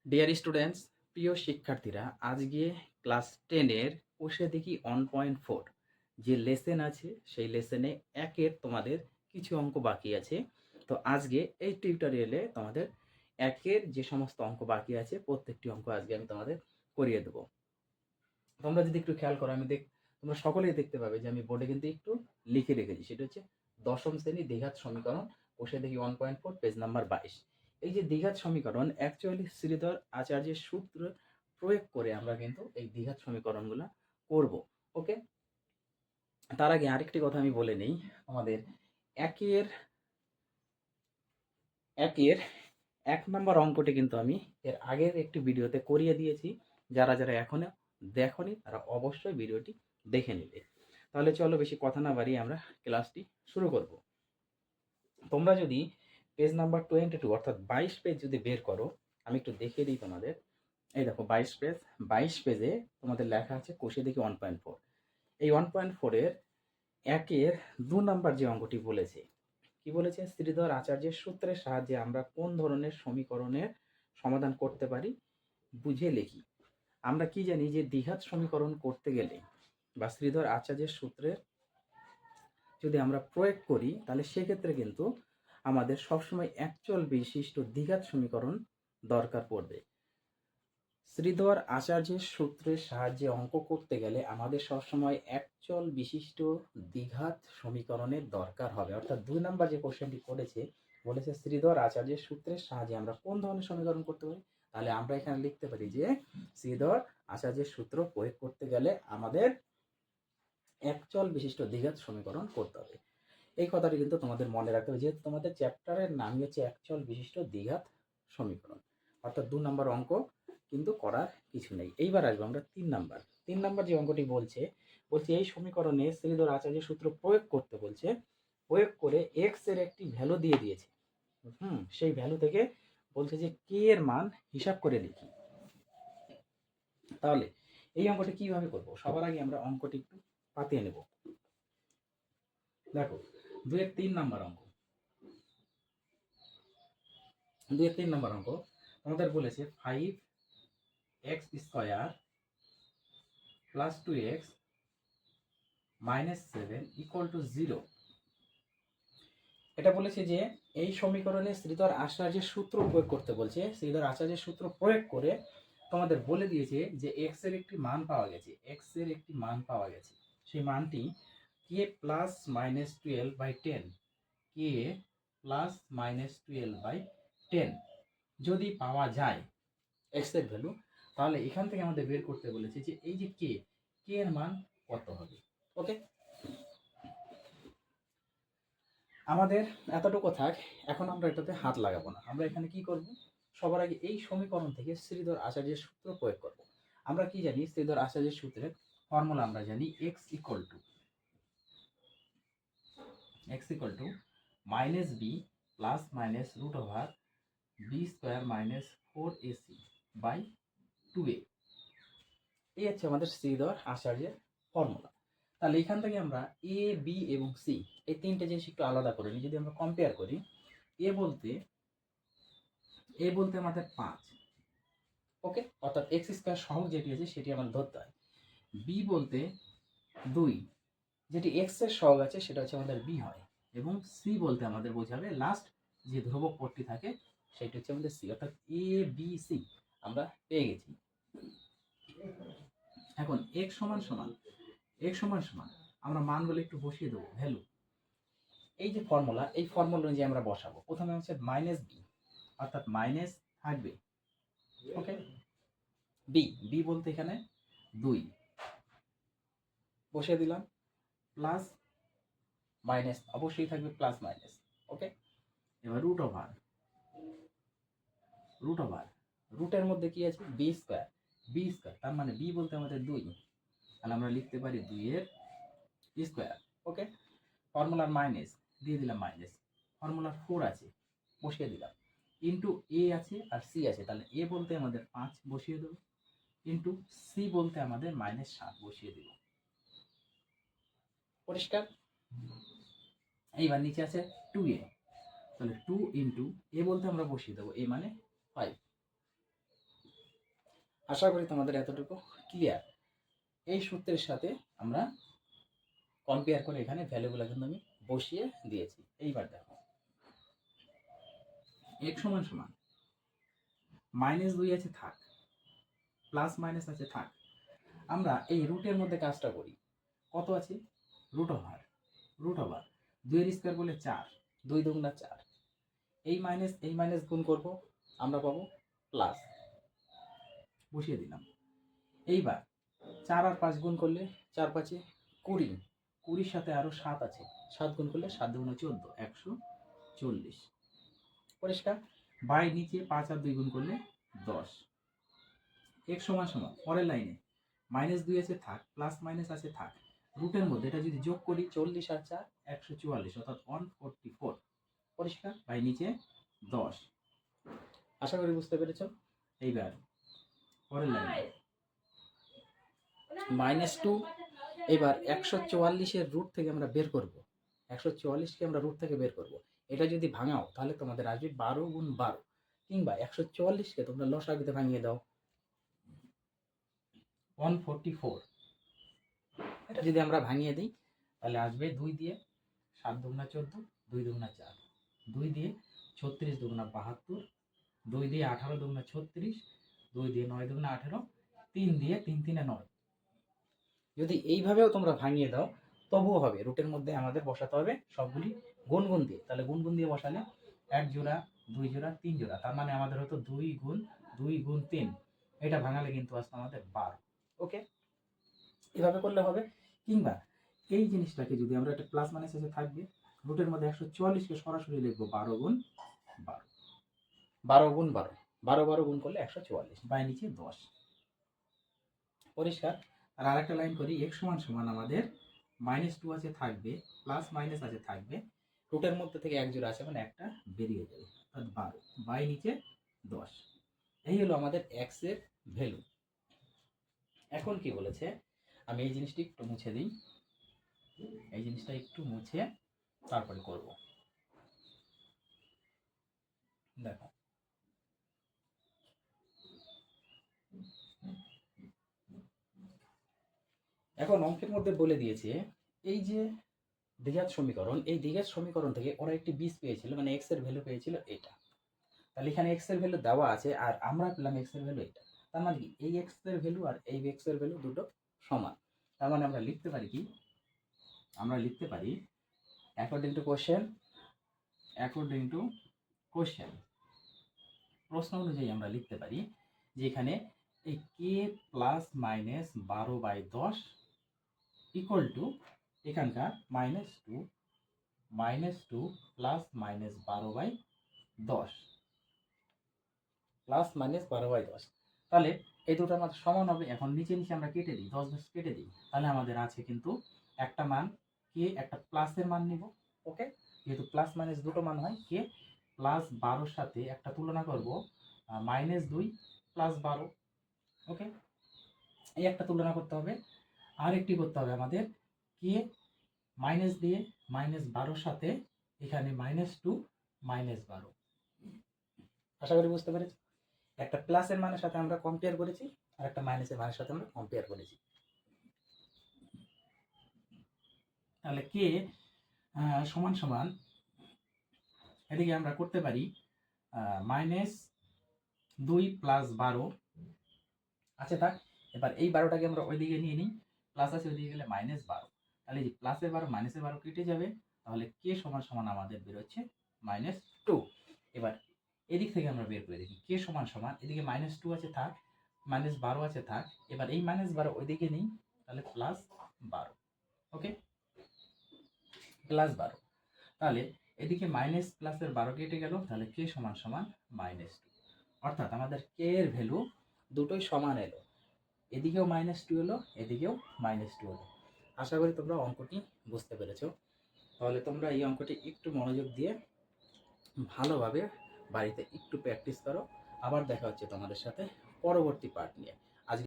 Dear students, প্রিয় শিক্ষার্থীরা, আজকে ক্লাস 10-এর কোষে দেখি 1.4 যে লেসেন আছে সেই লেসেনে একের তোমাদের কিছু অঙ্ক বাকি আছে। তো আজকে এই টিউটোরিয়ালে তোমাদের একের যে সমস্ত অঙ্ক বাকি আছে প্রত্যেকটি অঙ্ক আজকে আমি তোমাদের করিয়ে দেবো। তোমরা যদি একটু খেয়াল করো, তোমরা সকলেই দেখতে পাবে যে আমি বোর্ডে কিন্তু একটু লিখে রেখেছি। সেটা হচ্ছে দশম শ্রেণী দ্বিঘাত সমীকরণ, কোষে দেখি 1.4, পেজ নাম্বার 22। এই যে দ্বিঘাত সমীকরণ অ্যাকচুয়ালি শ্রীধর আচার্যের সূত্র প্রয়োগ করে আমরা কিন্তু এই দ্বিঘাত সমীকরণগুলো করব। ওকে, তার আগে আরেকটি কথা আমি বলে নেই। আমাদের একের একের 1 নম্বর অঙ্কটি কিন্তু আমি এর আগের একটি ভিডিওতে করিয়ে দিয়েছি। যারা যারা এখনো দেখোনি তারা অবশ্যই ভিডিওটি দেখে নেবে। তাহলে চলো বেশি কথা না বাড়িয়ে আমরা ক্লাসটি শুরু করব। তোমরা যদি পেজ নাম্বার 22 অর্থাৎ 22 পেজ যদি বের করো, আমি একটু দেখিয়ে দিই তোমাদের। এই দেখো 22 পেজে তোমাদের লেখা আছে কোষে দেখি 1.4। এই 1.4-এর একের 2 নম্বর যে অঙ্কটি বলেছে, কি বলেছে? শ্রীধর আচার্যের সূত্রের সাহায্যে আমরা কোন ধরনের সমীকরণের সমাধান করতে পারি বুঝে লিখি। আমরা কি জানি যে দ্বিঘাত সমীকরণ করতে গেলে বা শ্রীধর আচার্যের সূত্রের যদি আমরা প্রয়োগ করি তাহলে সেক্ষেত্রে কিন্তু আমাদের সবসময় একচল বিশিষ্ট দ্বিঘাত সমীকরণ দরকার পড়বে। শ্রীধর আচার্যের সূত্রের সাহায্যে অঙ্ক করতে গেলে আমাদের সবসময় একচল বিশিষ্ট দ্বিঘাত সমীকরণের দরকার হবে। অর্থাৎ 2 নম্বর যে কোশ্চেনটি করেছে, বলেছে শ্রীধর আচার্যের সূত্রের সাহায্যে আমরা কোন ধরনের সমীকরণ করতে পারি। তাহলে আমরা এখানে লিখতে পারি যে শ্রীধর আচার্যের সূত্র প্রয়োগ করতে গেলে আমাদের একচল বিশিষ্ট দ্বিঘাত সমীকরণ করতে হবে। এই কথাটি কিন্তু তোমাদের মনে রাখতে হবে, যেহেতু তোমাদের চ্যাপ্টারের নামই হচ্ছে একচল বিশিষ্ট দ্বিঘাত সমীকরণ। অর্থাৎ 2 নম্বর অঙ্ক কিন্তু করার কিছু নেই। এইবার আসবো আমরা 3 নম্বর যে অঙ্কটি বলছে এই সমীকরণে শ্রীধর আচার্যের সূত্র প্রয়োগ করতে বলছে। প্রয়োগ করে এক্স এর একটি ভ্যালু দিয়ে দিয়েছে। সেই ভ্যালু থেকে বলছে যে কে এর মান হিসাব করে লিখি। তাহলে এই অঙ্কটি কিভাবে করব? সবার আগে আমরা অঙ্কটি একটু পাতিয়ে নেব। দেখো 2-3 নম্বর অঙ্ক। 2-3 নম্বর অঙ্ক আমাদের বলেছে 5x² plus 2x minus 7 equal to 0। এটা বলেছে যে এই সমীকরণে শ্রীধর আচার্যের সূত্র প্রয়োগ করতে বলছে। শ্রীধর আচার্যের সূত্র প্রয়োগ করে তোমাদের বলে দিয়েছে যে এক্স এর একটি মান পাওয়া গেছে। সেই মানটি k plus minus 12/10, k plus minus 12/10 যদি পাওয়া যায় এক্স এর ভ্যালু, তাহলে এখান থেকে আমাদের বের করতে বলেছে যে এই যে কে এর মান কত হবে। ওকে, আমাদের এতটুকু থাক। এখন আমরা এটাতে হাত লাগাবো না। আমরা এখানে কি করব? সবার আগে এই সমীকরণ থেকে শ্রীধর আচার্যের সূত্র প্রয়োগ করব। আমরা কি জানি? শ্রীধর আচার্যের সূত্রের ফর্মুলা আমরা জানি x equal to minus B plus minus root over B square minus 4ac/2a। এই হচ্ছে আমাদের শ্রীধর আচার্যের ফর্মুলা। তাহলে এখান থেকে আমরা এ, বি এবং সি এই তিনটে জিনিস একটু আলাদা করে নিই। যদি আমরা কম্পেয়ার করি, এ বলতে আমাদের 5, ওকে, অর্থাৎ x² সহগ যেটি আছে সেটি আমাদের ধরতে হয়। বি বলতে 2, যেটি x এর সহগ আছে সেটা হচ্ছে আমাদের বি হয়। এবং সি বলতে আমাদের বোঝাবে লাস্ট যে ধ্রুবক পদটি থাকে সেটি হচ্ছে আমাদের সি। অর্থাৎ এ, বি, সি আমরা পেয়ে গেছি। এখন x সমান আমরা মানগুলো একটু বসিয়ে দেবো, ভ্যালু। এই যে ফর্মুলা, এই ফর্মুলা অনুযায়ী আমরা বসাবো। প্রথমে হচ্ছে মাইনাস বি, অর্থাৎ মাইনাস থাকবে। ওকে, বি বলতে এখানে 2 বসিয়ে দিলাম, প্লাস মাইনাস অবশ্যই থাকবে প্লাস মাইনাস। ওকে, এবার রুট ওভার রুটের মধ্যে কি আছে? বি স্কোয়ার, তার মানে বি বলতে আমাদের 2, তাহলে আমরা লিখতে পারি 2 এর স্কোয়ার। ওকে, ফর্মুলার মাইনাস দিয়ে দিলাম, মাইনাস ফর্মুলার 4 আছে বসিয়ে দিলাম, ইন্টু এ আছে আর সি আছে, তাহলে এ বলতে আমাদের 5 বসিয়ে দেবো, ইন্টু সি বলতে আমাদের -7 বসিয়ে দেব। পরিষ্কার? এইবার নিচে আছে 2a, তাহলে 2 ইন্টু এ বলতে আমরা বসিয়ে দেবো, এ মানে 5, আশা করি তোমাদের এতটুকু ক্লিয়ার। এই সূত্রের সাথে আমরা কম্পেয়ার করে এখানে ভ্যালুগুলো কিন্তু আমি বসিয়ে দিয়েছি। এইবার দেখো x সমান সমান -2 আছে থাক, প্লাস মাইনাস আছে থাক। আমরা এই রুটের মধ্যে কাজটা করি। কত আছে? রুট ওভার 2 এর স্কয়ার করলে 4, 2 দুগুণা 4। এই মাইনাস গুণ করব, আমরা পাবো প্লাস, বসিয়ে দিলাম। এইবার 4 আর 5 গুণ করলে 4 5 20, 20 সাথে আরো 7 আছে, 7 গুণ করলে 7 দুগুণা 14, 140। পরিষ্কার? বাই নিচে 5 আর 2 গুণ করলে 10। x সমান সমান পরের লাইনে -2 আছে থাক, প্লাস মাইনাস আছে থাক, রুটের মধ্যে এটা যদি যোগ করি 40 আর 4 144, অর্থাৎ 144। পরিষ্কার? বাই নিচে 10। আশা করি বুঝতে পেরেছ। এইবার পরের লাইনে -2, এবার 144 রুট থেকে আমরা বের করব, 144কে আমরা রুট থেকে বের করব। এটা যদি ভাঙাও তাহলে তোমাদের আসবে 12 গুণ 12, কিংবা 144কে তোমরা লসাগুতে ভাঙিয়ে দাও, 144। এটা যদি আমরা ভাঙিয়ে দিই তাহলে আসবে 2 দিয়ে 7 দুগুণা 14, 2 দুগুণা 4, 2 দিয়ে 36 দুগুণা 72, 2 দিয়ে 18 দুগুণা 36, 2 দিয়ে 9 দুগুণা 18, 3 দিয়ে 3 3 9। যদি এইভাবেও তোমরা ভাঙিয়ে দাও তবুও হবে। রুটের মধ্যে আমাদের বসাতে হবে সবগুলি গুণ দিয়ে। তাহলে গুণ দিয়ে বসালে 1 জোড়া, 2 জোড়া, 3 জোড়া, তার মানে আমাদের হতো 2 গুণ 2 গুণ 3। এটা ভাঙালে কিন্তু আসতো আমাদের 12। ওকে, এভাবে করলে হবে। কিংবা এই জিনিসটাকে যদি আমরা একটা প্লাস মাইনাস এসে থাকবে, রুটের মধ্যে 144কে সরাসরি লিখবো 12 গুণ 12, 12 গুণ 12, 12 12 গুণ করলে 144, বাই নিচে 10। পরিষ্কার? আর আরেকটা লাইন করি, x সমান সমান আমাদের -2 আছে থাকবে, প্লাস মাইনাস আছে থাকবে, রুটের মধ্যে থেকে এক জোড়া আছে মানে একটা বেরিয়ে যাবে, অর্থাৎ 12, বাই নিচে 10। এই হলো আমাদের x এর ভ্যালু। এখন কি বলেছে, আমি এই জিনিসটি একটু মুছে দিই, এই জিনিসটা একটু মুছে তারপরে করব। দেখো এখন অঙ্কের মধ্যে বলে দিয়েছে এই যে দ্বিঘাত সমীকরণ, এই দ্বিঘাত সমীকরণ থেকে ওরা একটি বীজ পেয়েছিল, মানে x এর ভ্যালু পেয়েছিল এটা। তাহলে এখানে x এর ভ্যালু দেওয়া আছে আর আমরা পেলাম x এর ভ্যালু এটা। তার মানে কি এই x এর ভ্যালু আর এই x এর ভ্যালু দুটো সমান। তার মানে আমরা লিখতে পারি কি, আমরা লিখতে পারি অ্যাকর্ডিং টু কোশ্চেন, প্রশ্ন অনুযায়ী আমরা লিখতে পারি যে এখানে এই k plus minus 12/10 equal to এখানকার -2 প্লাস মাইনাস 12/10 প্লাস মাইনাস 12/10। তাহলে এই দুটো আমাদের সমান হবে। এখন নিচে আমরা কেটে দিই, 10 10 কেটে দিই, তাহলে আমাদের আছে কিন্তু একটা মান কে, একটা প্লাসের মান নিব। ওকে, যেহেতু প্লাস মাইনাস দুটো মান হয়, কে প্লাস 12 সাথে একটা তুলনা করব -2 প্লাস 12। ওকে, এই একটা তুলনা করতে হবে। আর একটি করতে হবে আমাদের কে মাইনাস দিয়ে -12 সাথে এখানে -2 -12। আশা করি বুঝতে পেরেছি। একটা প্লাসের মানের সাথে আমরা কম্পেয়ার করেছি আর একটা মাইনাসের মানের সাথে আমরা কম্পেয়ার করেছি। তাহলে কে সমান সমান এদিকে আমরা করতে পারি -2 প্লাস 12 আছে থাক। এবার এই 12টাকে আমরা ওইদিকে নিয়ে নিই, প্লাস আছে ওইদিকে গেলে -12। তাহলে এই প্লাসের 12 মাইনাসের 12 কেটে যাবে, তাহলে কে সমান সমান আমাদের বেরোচ্ছে -2। এবার এদিক থেকে আমরা বের করে দেখি কে সমান সমান, এদিকে -2 আছে থাক, -12 আছে থাক, এবার এই -12 ওইদিকে নিই, তাহলে +12। ওকে, +12। তাহলে এদিকে মাইনাস প্লাসের 12 কেটে গেল, তাহলে কে সমান সমান -2। অর্থাৎ আমাদের কে এর ভ্যালু দুটোই সমান এলো, এদিকেও -2 এলো, এদিকেও -2 এলো। আশা করি তোমরা অঙ্কটি বুঝতে পেরেছো। তাহলে তোমরা এই অঙ্কটি একটু মনোযোগ দিয়ে ভালোভাবে বাড়িতে একটু প্র্যাকটিস করো। আবার দেখা হচ্ছে তোমাদের সাথে পরবর্তী পার্ট নিয়ে।